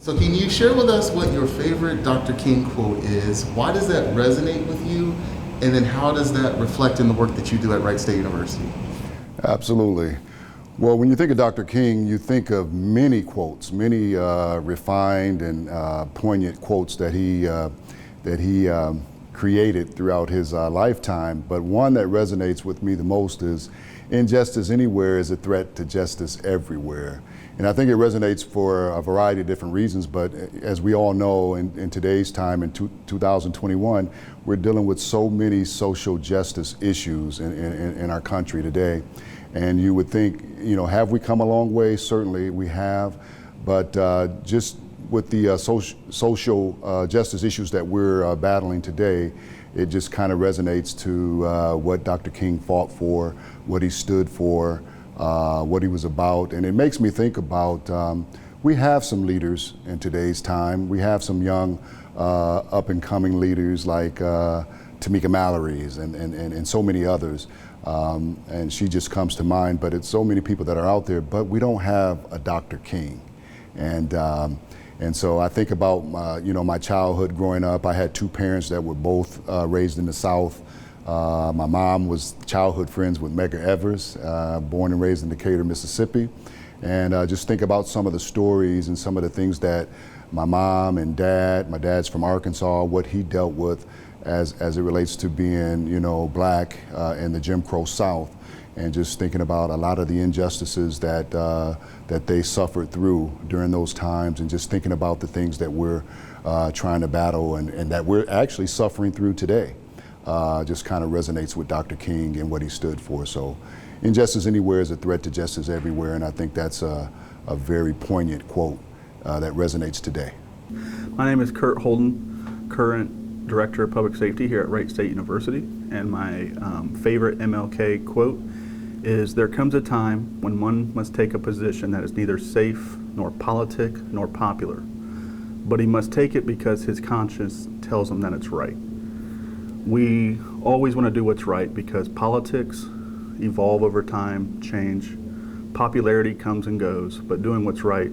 So can you share with us what your favorite Dr. King quote is? Why does that resonate with you? And then how does that reflect in the work that you do at Wright State University? Absolutely. Well, when you think of Dr. King, you think of many quotes, many refined and poignant quotes that he created throughout his lifetime. But one that resonates with me the most is, "Injustice anywhere is a threat to justice everywhere." And I think it resonates for a variety of different reasons, but as we all know, in today's time, in 2021, we're dealing with so many social justice issues in our country today. And you would think, you know, have we come a long way? Certainly we have, but just with the social justice issues that we're battling today, it just kind of resonates to what Dr. King fought for, what he stood for, what he was about. And it makes me think about, we have some leaders in today's time. We have some young up and coming leaders like Tamika Mallory's and so many others. And she just comes to mind, but it's so many people that are out there, but we don't have a Dr. King. And so I think about my childhood growing up. I had two parents that were both raised in the South. My mom was childhood friends with Medgar Evers, born and raised in Decatur, Mississippi. And just think about some of the stories and some of the things that my mom and dad, my dad's from Arkansas, what he dealt with as it relates to being, black in the Jim Crow South. And just thinking about a lot of the injustices that they suffered through during those times, and just thinking about the things that we're trying to battle and that we're actually suffering through today. Just kind of resonates with Dr. King and what he stood for. So injustice anywhere is a threat to justice everywhere, and I think that's a very poignant quote that resonates today. My name is Kurt Holden, current Director of Public Safety here at Wright State University, and my favorite MLK quote is, "There comes a time when one must take a position that is neither safe nor politic nor popular, but he must take it because his conscience tells him that it's right." We always want to do what's right because politics evolve over time, change. Popularity comes and goes, but doing what's right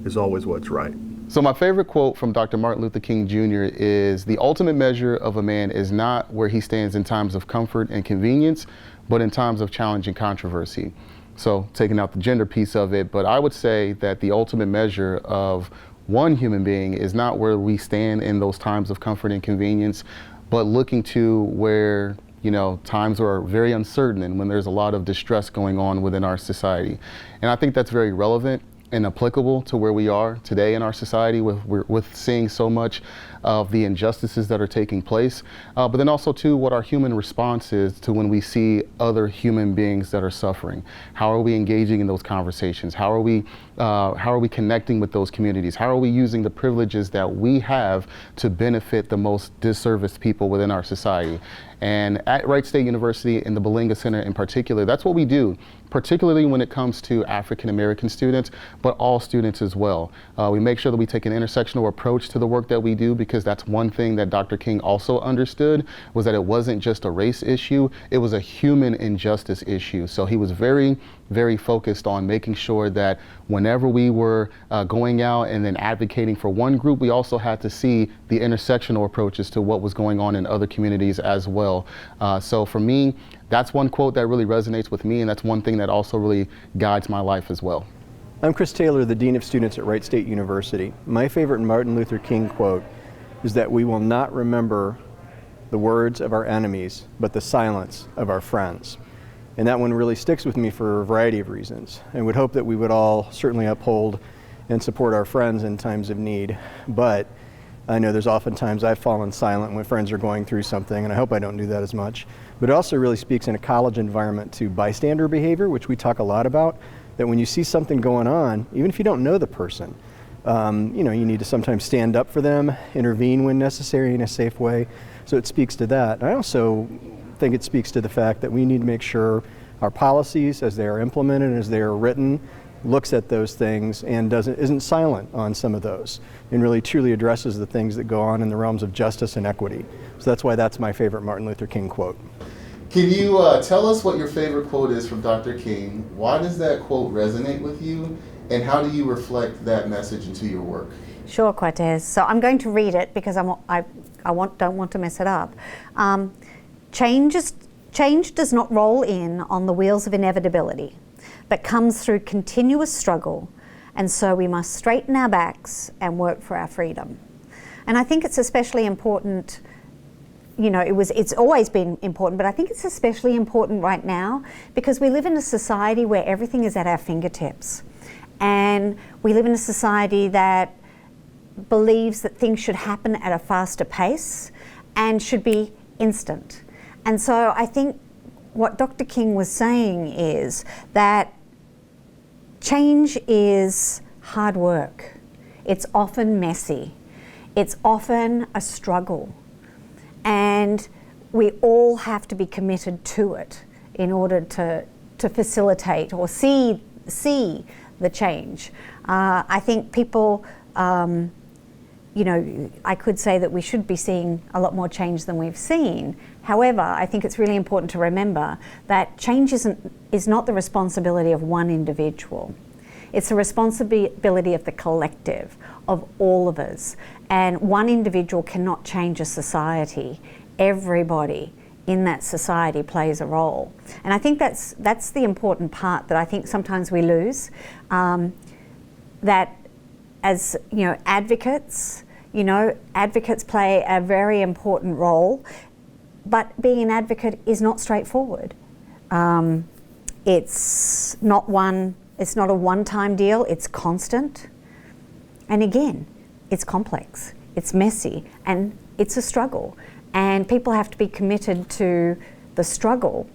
is always what's right. So my favorite quote from Dr. Martin Luther King Jr. is, "The ultimate measure of a man is not where he stands in times of comfort and convenience, but in times of challenge and controversy." So taking out the gender piece of it, but I would say that the ultimate measure of one human being is not where we stand in those times of comfort and convenience, but looking to where, times are very uncertain and when there's a lot of distress going on within our society. And I think that's very relevant and applicable to where we are today in our society with seeing so much of the injustices that are taking place, but then also too what our human response is to when we see other human beings that are suffering. How are we engaging in those conversations? How are we connecting with those communities? How are we using the privileges that we have to benefit the most disserviced people within our society? And at Wright State University in the Belinga Center in particular, that's what we do, particularly when it comes to African American students, but all students as well. We make sure that we take an intersectional approach to the work that we do, because that's one thing that Dr. King also understood, was that it wasn't just a race issue, it was a human injustice issue. So he was very, very focused on making sure that whenever we were going out and then advocating for one group, we also had to see the intersectional approaches to what was going on in other communities as well. So for me, that's one quote that really resonates with me, and that's one thing that also really guides my life as well. I'm Chris Taylor, the Dean of Students at Wright State University. My favorite Martin Luther King quote is that we will not remember the words of our enemies, but the silence of our friends. And that one really sticks with me for a variety of reasons. I would hope that we would all certainly uphold and support our friends in times of need, but I know there's often times I've fallen silent when friends are going through something, and I hope I don't do that as much. But it also really speaks in a college environment to bystander behavior, which we talk a lot about, that when you see something going on, even if you don't know the person, you need to sometimes stand up for them, intervene when necessary in a safe way. So it speaks to that. I also think it speaks to the fact that we need to make sure our policies, as they are implemented, as they are written, looks at those things and isn't silent on some of those, and really truly addresses the things that go on in the realms of justice and equity. So that's why that's my favorite Martin Luther King quote. Can you tell us what your favorite quote is from Dr. King? Why does that quote resonate with you? and how do you reflect that message into your work? Sure, Cortez. So I'm going to read it because don't want to mess it up. Change does not roll in on the wheels of inevitability, but comes through continuous struggle, and so we must straighten our backs and work for our freedom. And I think it's especially important, you know, it's always been important, but I think it's especially important right now because we live in a society where everything is at our fingertips. And we live in a society that believes that things should happen at a faster pace and should be instant. And so I think what Dr. King was saying is that change is hard work. It's often messy. It's often a struggle. And we all have to be committed to it in order to facilitate or see the change. I think people, you know, I could say that we should be seeing a lot more change than we've seen. However, I think it's really important to remember that change is not the responsibility of one individual. It's the responsibility of the collective, of all of us. And one individual cannot change a society. Everybody in that society plays a role. And I think that's the important part that I think sometimes we lose. That as, you know, advocates play a very important role, but being an advocate is not straightforward. It's not a one-time deal, it's constant. And again, it's complex, it's messy, and it's a struggle. And people have to be committed to the struggle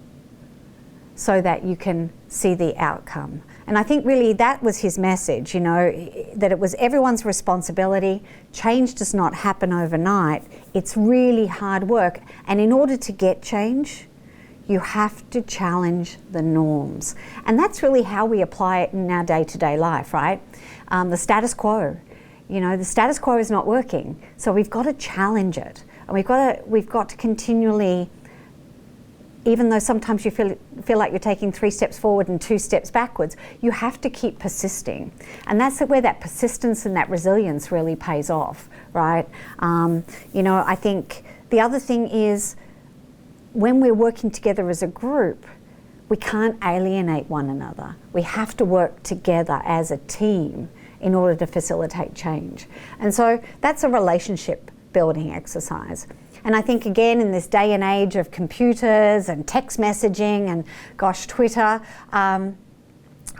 so that you can see the outcome. And I think really that was his message, you know, that it was everyone's responsibility. Change does not happen overnight. It's really hard work. And in order to get change, you have to challenge the norms. And that's really how we apply it in our day-to-day life, right? The status quo. You know, the status quo is not working. So we've got to challenge it. And we've got to continually, even though sometimes you feel like you're taking 3 steps forward and 2 steps backwards, you have to keep persisting. And that's where that persistence and that resilience really pays off, right? You know, I think the other thing is when we're working together as a group, we can't alienate one another. We have to work together as a team in order to facilitate change. And so that's a relationship building exercise. And I think again in this day and age of computers and text messaging and gosh, Twitter,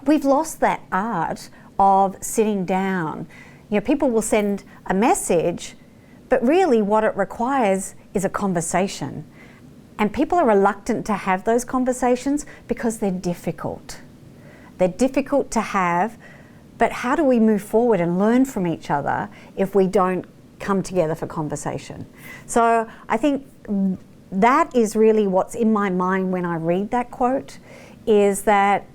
we've lost that art of sitting down. You know, people will send a message, but really what it requires is a conversation. And people are reluctant to have those conversations because they're difficult. They're difficult to have, but how do we move forward and learn from each other if we don't come together for conversation? So I think that is really what's in my mind when I read that quote, is that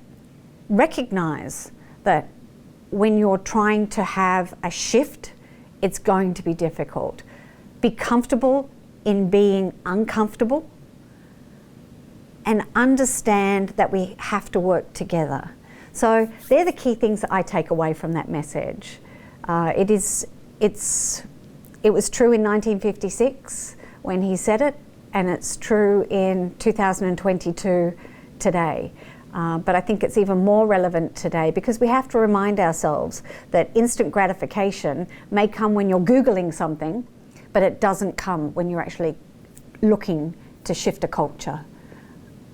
recognize that when you're trying to have a shift, it's going to be difficult. Be comfortable in being uncomfortable and understand that we have to work together. So they're the key things that I take away from that message. It was true in 1956 when he said it, and it's true in 2022 today. But I think it's even more relevant today because we have to remind ourselves that instant gratification may come when you're Googling something, but it doesn't come when you're actually looking to shift a culture.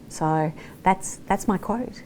So that's my quote.